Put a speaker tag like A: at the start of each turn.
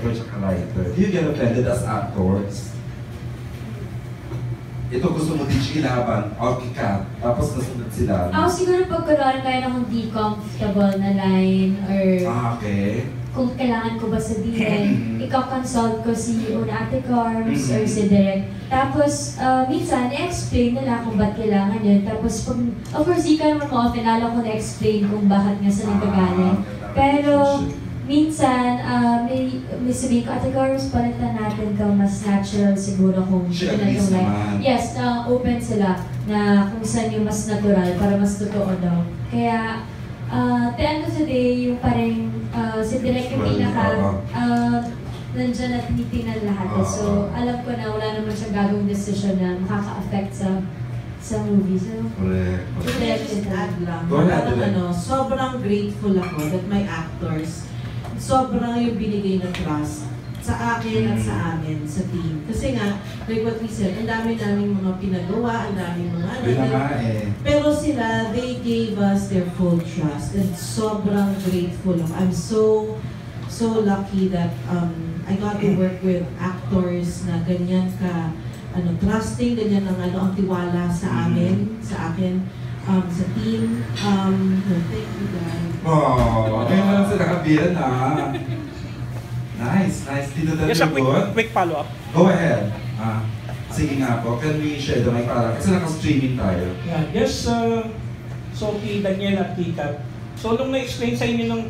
A: director at writer. Do you get offended as actors? Ito gusto mo din siya ilaban, okay ka, tapos nasunod sila.
B: Ako siguro pag kunwari kaya akong di comfortable na line or
A: Okay.
B: kung kailangan ko ba sabihin, ikaw-consult ko si Ate Carbs or si Direk. Tapos, minsan, i-explain nila kung ba't kailangan yun. Tapos, pag, of course, di ka naman ma-often, lalo ko na-explain kung bakit nga sa nagkagaling. Pero, minsan, may sabihin ko, Ate Carbs, palitan natin ka, mas natural siguro kung
A: Siya agrees naman.
B: Yes, open sila na kung saan yung mas natural para mas totoo daw. Kaya, at the end of the day, yung parang si Direk yung pinaka nandyan at tinitingnan lahat. So, alam ko na wala naman siyang gagawing decision na makaka-affect sa movie. So,
A: Correct.
C: Just add lang.
A: Go ahead,
C: Parang sobrang grateful ako that my actors, sobrang yung binigay na trust sa akin at sa amin, sa team. Kasi nga, like what we said, ang dami naming mga pinagawa, ang daming mga Pero sila, they gave us their full trust and sobrang grateful ako. I'm so lucky that I got to work with actors na ganyan ka, trusting, ganyan ang tiwala sa amin, sa akin, sa team. Thank you guys.
A: Oh, ngayon na lang sila kabiyan ha. Nice. Dito tayo
D: Yes, a quick follow-up.
A: Go ahead. Sige nga po, can we share the mic para kasi naka-streaming tayo.
D: Yeah, yes, so kay Daniel at Kika. So nung na-explain sa inyo ng